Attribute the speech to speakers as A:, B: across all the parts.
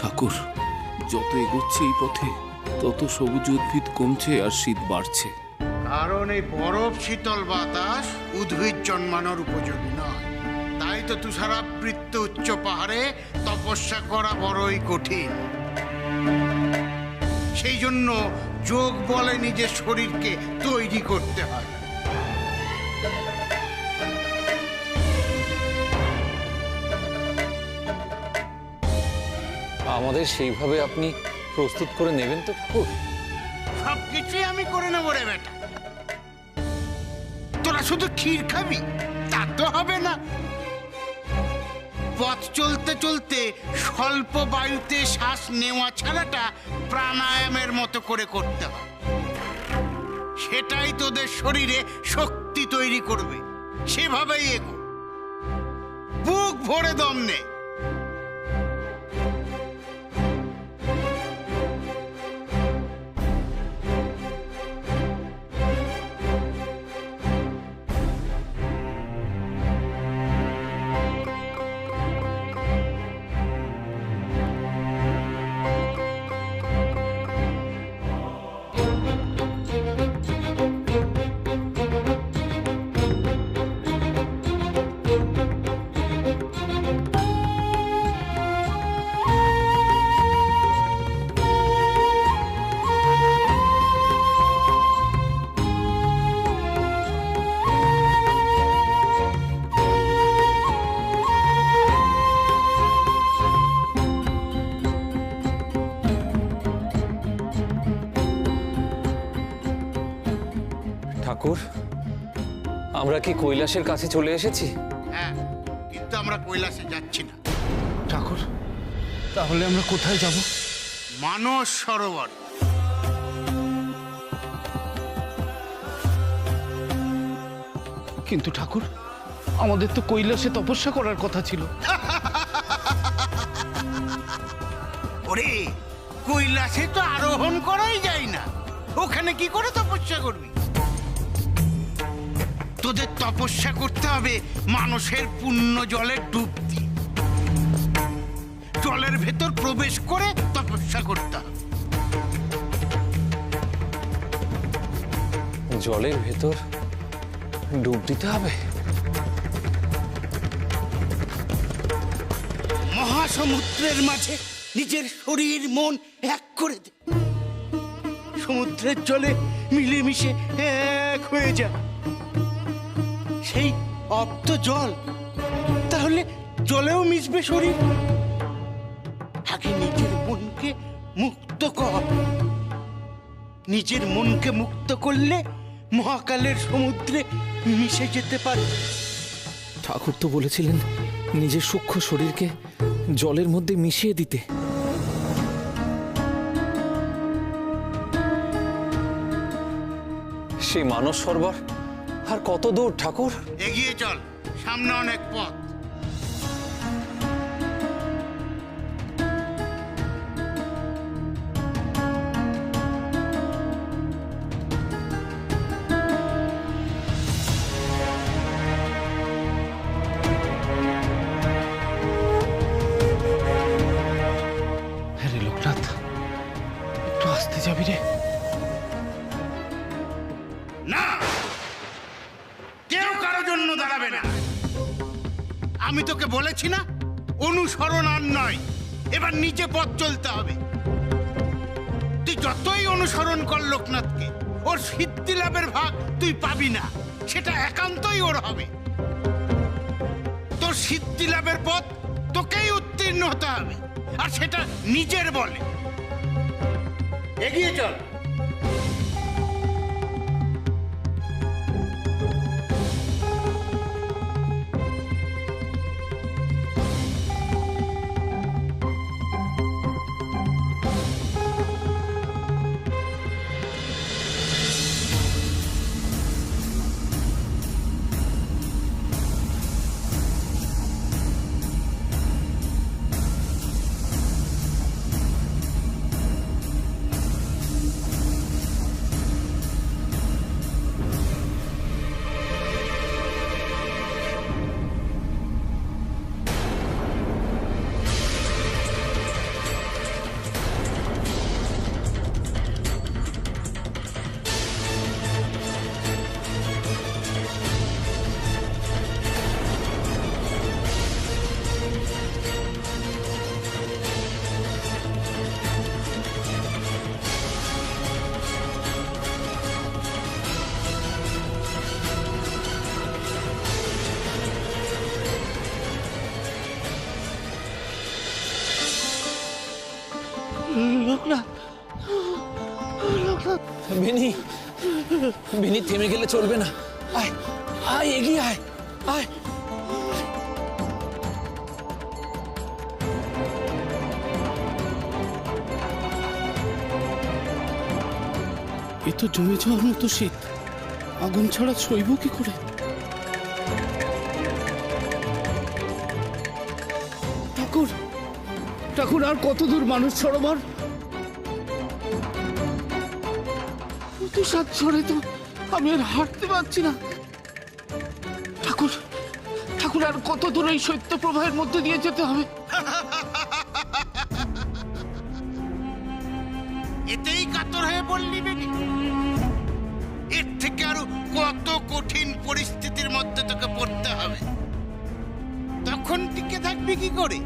A: ঠাকুর, যত এগোচ্ছে এই পথে তত সবুজ উদ্ভিদ কমছে আর শীত বাড়ছে।
B: কারণ এই বরফ শীতল বাতাস উদ্ভিদ জন্মানোর উপযোগী নয়। তাই তো তুষারাবৃত উচ্চ পাহাড়ে তপস্যা করা বড়ই কঠিন। সেই জন্য যোগ বলে নিজের শরীরকে তৈরি করতে হয়।
C: আমাদের সেইভাবে আপনি প্রস্তুত করে নেবেন তো ঠাকুর?
B: সবকিছুই আমি করে নেবো রে বেটা। তোরা শুধু ক্ষীর খাবি তা তো হবে না। পথ চলতে চলতে স্বল্প বায়ুতে শ্বাস নেওয়া ছাড়াটা প্রাণায়ামের মতো করে করতে হয়। সেটাই তোদের শরীরে শক্তি তৈরি করবে। সেভাবেই এগো, বুক ভরে দম নে।
C: ঠাকুর, আমরা কি কৈলাসের কাছে চলে এসেছি?
B: হ্যাঁ, কিন্তু আমরা কৈলাসে যাচ্ছি না।
A: ঠাকুর, তাহলে আমরা কোথায় যাব?
B: মানস সরোবর।
A: কিন্তু ঠাকুর, আমাদের তো কৈলাসে তপস্যা করার কথা ছিল।
B: ওরে, কৈলাসে তো আরোহণ করাই যায় না। ওখানে কি করে তপস্যা করবি? তোদের তপস্যা করতে হবে মানুষের পুণ্য জলে ডুব দিয়ে। জলের ভেতর প্রবেশ করে তপস্যা করতে হবে।
C: জলের ভেতর ডুব দিতে হবে?
B: মহাসমুদ্রের মাঝে নিজের শরীর মন এক করে দে। সমুদ্রের জলে মিলেমিশে এক হয়ে যা। সেই অপ্ত জল, তাহলে জলেও মিশবে শরীর। আগে নিজের মনকে মুক্ত কর। নিজের মনকে মুক্ত করলে মহাকালের সমুদ্রে মিশে যেতে পারে।
A: ঠাকুর তো বলেছিলেন নিজের সূক্ষ্ম শরীরকে জলের মধ্যে মিশিয়ে দিতে।
C: সেই মানস সরোবর আর কত দূর ঠাকুর?
B: এগিয়ে চল, সামনে অনেক পথ।
A: আরে লোকনাথ, একটু আসতে যাবি রে?
B: না, কেউ কারো জন্য দাঁড়াবে না। আমি তোকে বলেছি না, অনুসরণ আর নয়, এবার নিজে পথ চলতে হবে। তুই যতই অনুসরণ কর লোকনাথকে, ওর সিদ্ধি লাভের ভাগ তুই পাবি না। সেটা একান্তই ওর হবে। তোর সিদ্ধি লাভের পথ তোকেই উত্তীর্ণ হতে হবে, আর সেটা নিজের বলে। এগিয়ে চল।
D: লোকনাথ, লোকনাথ,
C: বেনি, বেনি থেমে গেলে চলবে না। আয় আয়, এগিয়ে আয়, আয়।
D: এ তো জমে যাওয়ার মতো শীত, আগুন ছাড়া সইব কি করে? ঠাকুর, ঠাকুর, আর কত দূর মানুষ সরোবর? সাত ঝড়ে তো আমি আর হাঁটতে পারছি না। ঠাকুর, ঠাকুর, আর কত দূর এই শৈত্য প্রবাহের মধ্যে দিয়ে যেতে হবে?
B: এতেই কাতর হয়ে বললি বেনি? এর থেকে আরো কত কঠিন পরিস্থিতির মধ্যে তোকে পড়তে হবে, তখন টিকে থাকবি কি করে?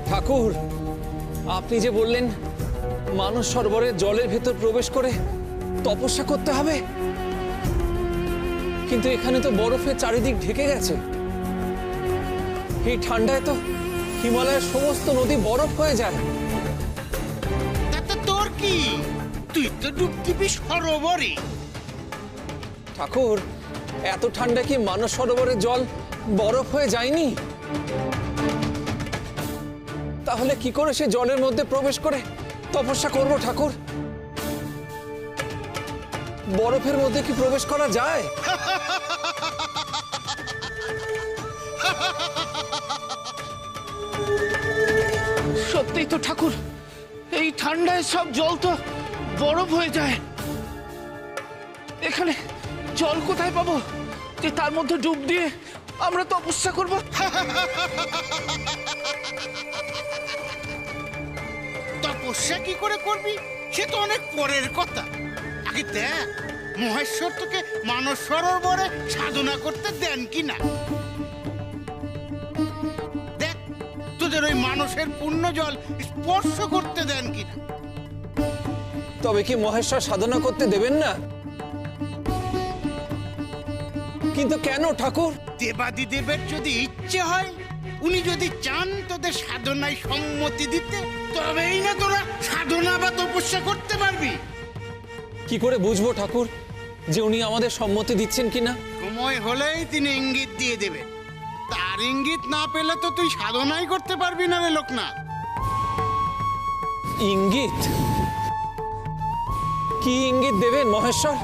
C: ঠাকুর, আপনি যে বললেন মানস সরোবরের জলের ভেতর প্রবেশ করে তপস্যা করতে হবে, কিন্তু এখানে তো বরফে চারিদিক ঢেকে গেছে। এই ঠান্ডায় তো হিমালয়ের সমস্ত নদী বরফ হয়ে যায়।
B: তাতে তোর কি? তুই তো ডুব দিবি সরোবরে।
C: ঠাকুর, এত ঠান্ডা কি মানস সরোবরের জল বরফ হয়ে যায়নি? তাহলে কি করে সে জলের মধ্যে প্রবেশ করে তপস্যা করব ঠাকুর? বরফের মধ্যে কি প্রবেশ করা যায়?
D: সত্যিই তো ঠাকুর, এই ঠান্ডায় সব জল তো বরফ হয়ে যায়। এখানে জল কোথায় পাবো যে তার মধ্যে ডুব দিয়ে আমরা তপস্যা করব?
B: তপস্যা কি করে করবি সে তো অনেক পরের কথা। আগে দেখ মহেশ্বর তোকে মানস সরোবরে সাধনা করতে দেন কিনা। দেখ তোদের ওই মানুষের পুণ্য জল স্পর্শ করতে দেন কিনা।
C: তবে কি মহেশ্বর সাধনা করতে দেবেন না? কিন্তু কেন ঠাকুর?
B: দেবাদিদেবের যদি ইচ্ছে হয়, উনি যদি চান তোদের সাধনায় সম্মতি দিতে, তবেই না তোরা সাধনা বা তপস্যা করতে পারবি।
C: কি করে বুঝবো ঠাকুর যে উনি আমাদের সম্মতি দিচ্ছেন কিনা?
B: সময় হলেই তিনি ইঙ্গিত দিয়ে দেবেন। তার ইঙ্গিত না পেলে তো তুই সাধনাই করতে পারবি না রে লোকনাথ।
C: ইঙ্গিত? কি ইঙ্গিত দেবেন মহেশ্বর?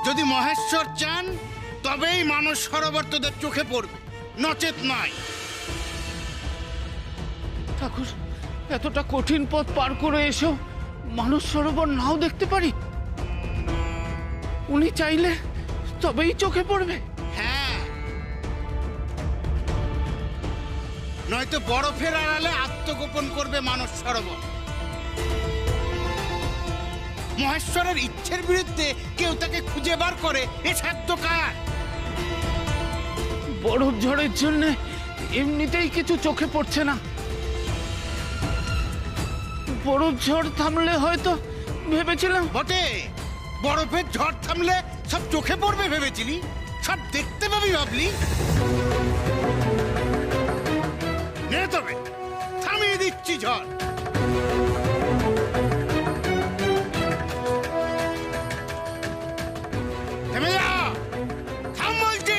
B: যদি মহেশ্বর চান তবেই মানস সরোবর তোদের চোখে পড়বে, নচেত নয়।
D: ঠাকুর, এতটা কঠিন পথ পার করে এসো মানস সরোবর নাও দেখতে পারি? উনি চাইলে তবেই চোখে পড়বে।
B: হ্যাঁ, নয়তো বরফের আড়ালে আত্মগোপন করবে মানস সরোবর। মহেশ্বরের ইচ্ছের বিরুদ্ধে কেউ তাকে খুঁজে বার করে এ সাধ্য কার?
D: বরফ ঝড়ের জন্য এমনিতেই কিছু চোখে পড়ছে না। বরফ ঝড় থামলে হয়তো ভেবেছিলাম।
B: বটে, বরফের ঝড় থামলে সব চোখে পড়বে ভেবেছিলি? সব দেখতে পাবি ভাবলি? নে তবে থামিয়ে দিচ্ছি ঝড়। থেমে যা, থাম বলছি।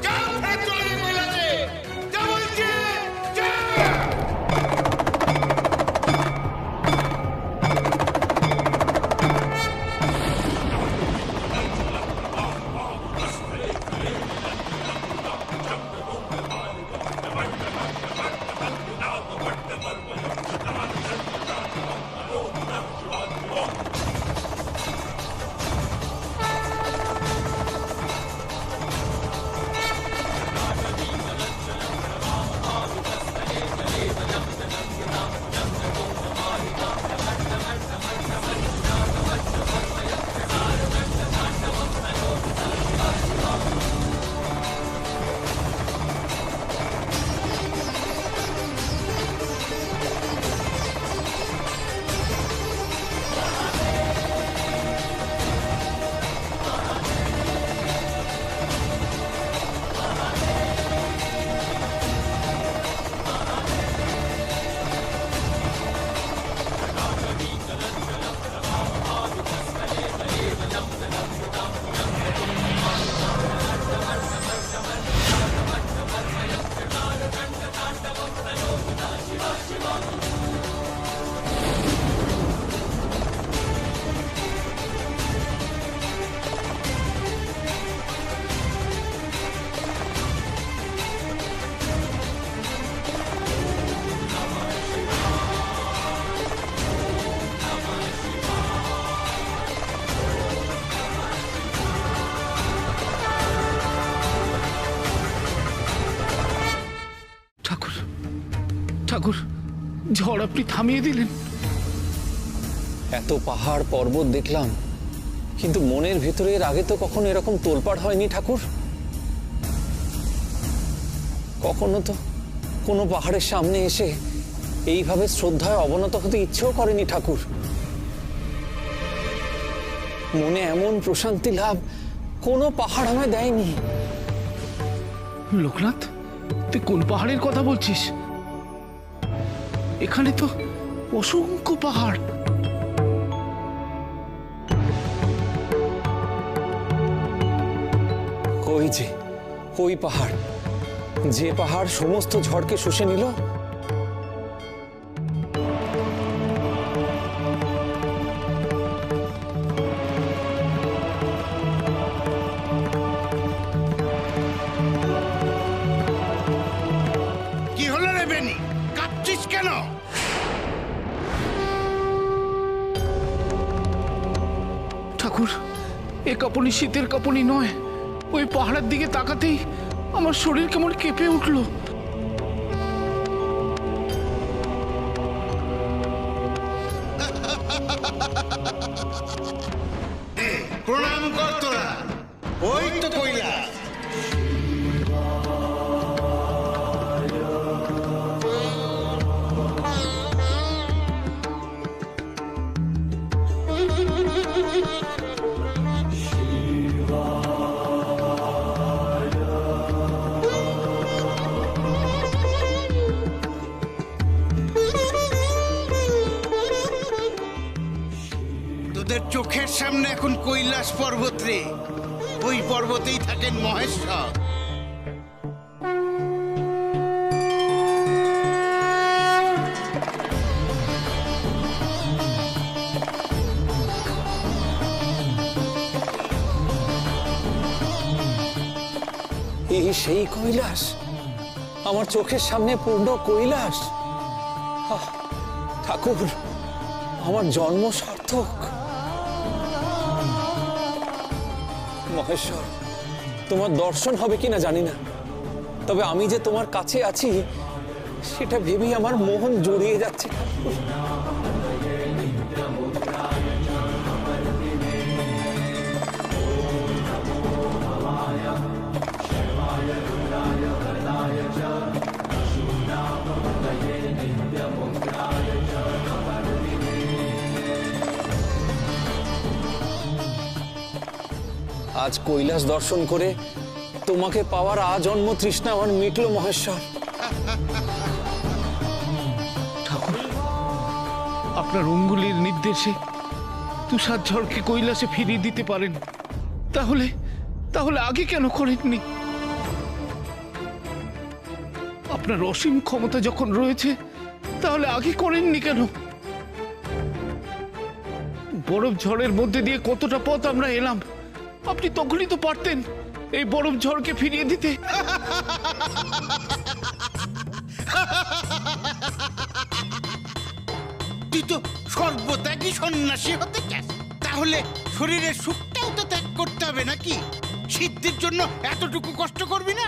B: যা, ফের জলে মেলাতে, যা বলছি, যা।
D: ঠাকুর, ঝড় আপনি থামিয়ে দিলেন।
C: এত পাহাড় পর্বত দেখলাম, কিন্তু মনের ভিতরে এর আগে তো কখনো এরকম তোলপাড় হয়নি ঠাকুর। কখনো তো কোনো পাহাড়ের সামনে এসে এইভাবে শ্রদ্ধায় অবনত হতে ইচ্ছেও করেনি ঠাকুর। মনে এমন প্রশান্তি লাভ কোনো পাহাড় আমায় দেয়নি।
D: লোকনাথ, তুই কোন পাহাড়ের কথা বলছিস? এখানে তো অসংখ্য পাহাড়।
C: ওই যে ওই পাহাড়, যে পাহাড় সমস্ত ঝড়কে শুষে নিল।
B: কি হলো রে বেনি, কাঁপছিস কেন?
D: ঠাকুর, এ কাঁপুনি শীতের কাঁপুনি নয়। ওই পাহাড়ের দিকে তাকাতেই আমার শরীর কেমন কেঁপে উঠল।
B: প্রণাম কর তোরা, ওই তো কৈলাস। তোদের চোখের সামনে এখন কৈলাস পর্বত রে, ওই পর্বতেই থাকেন মহেশ্বর।
C: এই সেই কৈলাস, আমার চোখের সামনে পূর্ণ কৈলাস। আহ, ঠাকুর, আমার জন্ম সার্থক। মহেশ্বর, তোমার দর্শন হবে কিনা জানি না, তবে আমি যে তোমার কাছে আছি সেটা ভেবেই আমার মন জড়িয়ে যাচ্ছে। আজ কৈলাস দর্শন করে তোমাকে পাওয়ার আজন্ম তৃষ্ণা আমার মিটল মহেশ্বর।
D: ঠাকুর, আপনার অঙ্গুলির নির্দেশে তুষার ঝড়কে কৈলাসে ফিরিয়ে দিতে পারেন, তাহলে তাহলে আগে কেন করেননি? আপনার অসীম ক্ষমতা যখন রয়েছে, তাহলে আগে করেননি কেন? বরফ ঝড়ের মধ্যে দিয়ে কতটা পথ আমরা এলাম, আপনি তখনই তো পারতেন এই বরফ ঝড়কে ফিরিয়ে দিতে।
B: তুই তো সর্বত্যাগী সন্ন্যাসী হতে চাস, তাহলে শরীরের সুখটাও তো ত্যাগ করতে হবে নাকি? সিদ্ধির জন্য এতটুকু কষ্ট করবি না?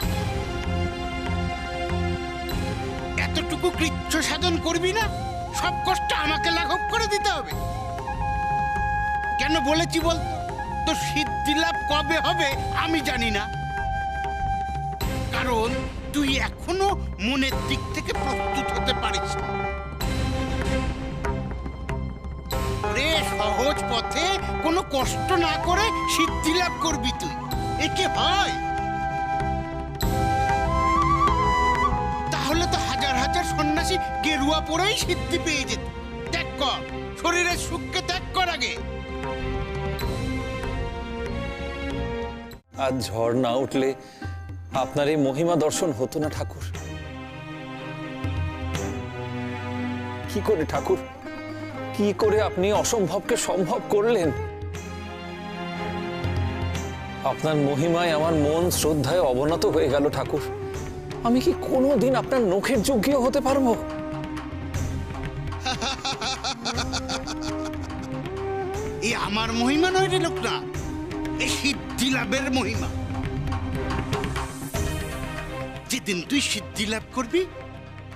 B: এতটুকু কৃচ্ছ সাধন করবি না? সব কষ্ট আমাকে লাঘব করে দিতে হবে? কেন বলেছি বলতো? তো সিদ্ধি লাভ কবে হবে আমি জানি না, কারণ তুই এখনো মনের দিক থেকে প্রস্তুত হতে পারিস না। রে সহজ পথে কোনো কষ্ট না করে সিদ্ধি লাভ করবি তুই, এ কি হয়? তাহলে তো হাজার হাজার সন্ন্যাসী গেরুয়া পরেই সিদ্ধি পেয়ে যেত। ত্যাগ কর, শরীরের সুখকে ত্যাগ কর আগে।
C: আজ ঝড় না উঠলে আপনার এই মহিমা দর্শন হতো না ঠাকুর। কি করে ঠাকুর, কি করে আপনি অসম্ভবকে সম্ভব করলেন? আপনার মহিমায় আমার মন শ্রদ্ধায় অবনত হয়ে গেল ঠাকুর। আমি কি কোনোদিন আপনার নখের যোগ্য হতে পারবো?
B: এই আমার মহিমা নয় রে লোকনাথ, এই সিদ্ধি লাভের মহিমা। যেদিন তুই সিদ্ধি লাভ করবি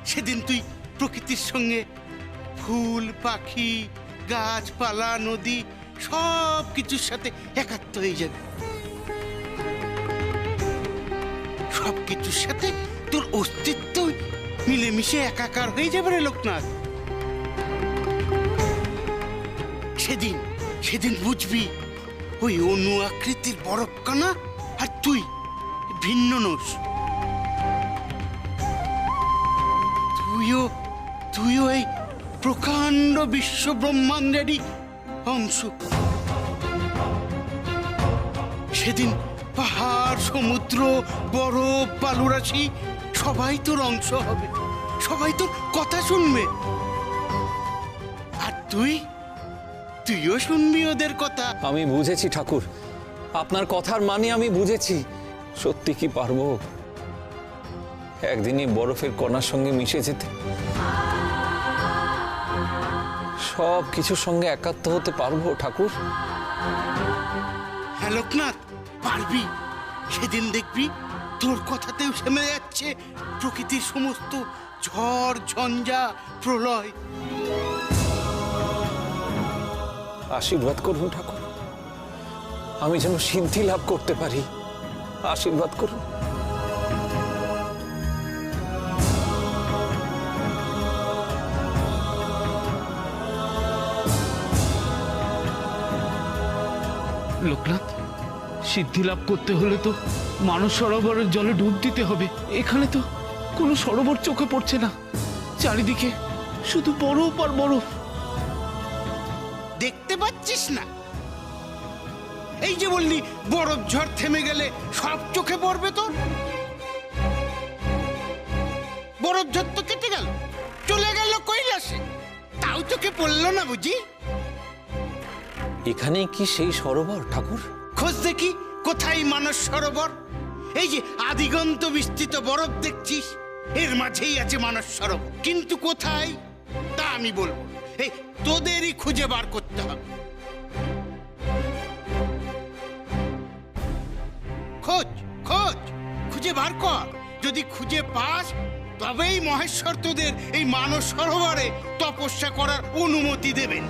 B: সেদিন তুই প্রকৃতির সঙ্গে ফুল পাখি গাছপালা নদী সব কিছুর সাথে একাত্ম হয়ে যাবে। সব কিছুর সাথে তোর অস্তিত্ব মিলেমিশে একাকার হয়ে যাবে রে লোকনাথ। সেদিন সেদিন বুঝবি ওই অনু আকৃতির বরফকানা আর তুই ভিন্ন নোস। তুইও এই প্রকাণ্ড বিশ্ব ব্রহ্মাণ্ডেরই অংশ। সেদিন পাহাড় সমুদ্র বরফ বালুরাশি সবাই তোর অংশ হবে, সবাই তোর কথা শুনবে। আর তুইও শুনবি ওদের কথা।
C: আমি বুঝেছি ঠাকুর, আপনার কথার মানে আমি বুঝেছি। সত্যি কি পারবো একদিনই বরফের কণার সঙ্গে মিশে যেতে? সব কিছুর সঙ্গে একাত্ম হতে পারবো ঠাকুর?
B: হ্যাঁ লোকনাথ, পারবি। সেদিন দেখবি তোর কথাতেও থেমে যাচ্ছে প্রকৃতির সমস্ত ঝড় ঝঞ্ঝা প্রলয়।
C: আশীর্বাদ করুন ঠাকুর, আমি যেন সিদ্ধি লাভ করতে পারি। আশীর্বাদ করুন।
D: লোকনাথ, সিদ্ধি লাভ করতে হলে তো মানস সরোবরের জলে ডুব দিতে হবে। এখানে তো কোনো সরোবর চোখে পড়ছে না, চারিদিকে শুধু বরফ আর বরফ।
B: দেখতে পাচ্ছিস না? এই যে বললি বরফ ঝড় থেমে গেলে সব চোখে পড়বে তোর। বরফ ঝড় তো কেটে গেল, চলে গেল কৈলাসে, তাও চোখে পড়লো না বুঝি?
C: এখানেই কি সেই সরোবর ঠাকুর?
B: খোঁজ দেখি কোথায় মানস সরোবর। এই যে আদিগন্ত বিস্তৃত বরফ দেখছিস, এর মাঝেই আছে মানস সরোবর। কিন্তু কোথায় তা আমি বলবো, এই তোদেরই খুঁজে বার করতে হবে। খোঁজ খোঁজ, খুঁজে বার কর। যদি খুঁজে পাস তবেই মহেশ্বর তোদের এই মানস সরোবরে তপস্যা করার অনুমতি দেবেন।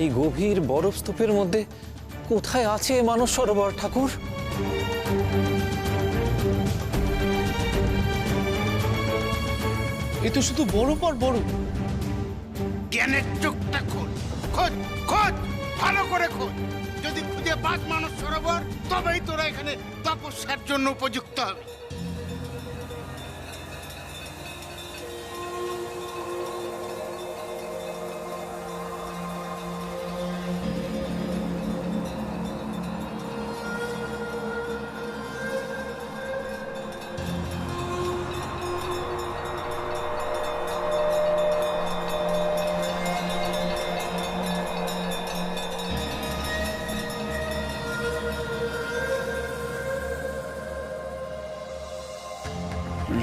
C: এই গভীর বরফ স্তূপের মধ্যে কোথায় আছে মানস সরোবর ঠাকুর?
D: এ তো শুধু বরফ আর বরফ।
B: জ্ঞানের চোখটা খোঁজ, খোঁজ খোঁজ, ভালো করে খোঁজ। যদি খুঁজে পাস মানস সরোবর, তবেই তোরা এখানে তপস্যার জন্য উপযুক্ত হবে।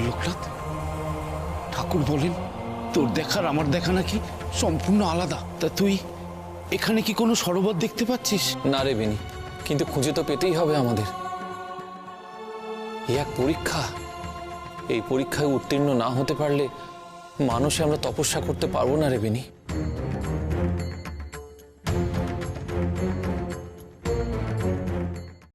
D: লোকনাথ, ঠাকুর বলেন তোর দেখার আমার দেখা নাকি সম্পূর্ণ আলাদা। তা তুই এখানে কি কোনো সরোবর দেখতে পাচ্ছিস?
C: না রে বিনি, কিন্তু খুঁজে তো পেতেই হবে আমাদের। এই এক পরীক্ষা, এই পরীক্ষায় উত্তীর্ণ না হতে পারলে মানুষে আমরা তপস্যা করতে পারবো না রে বিনি।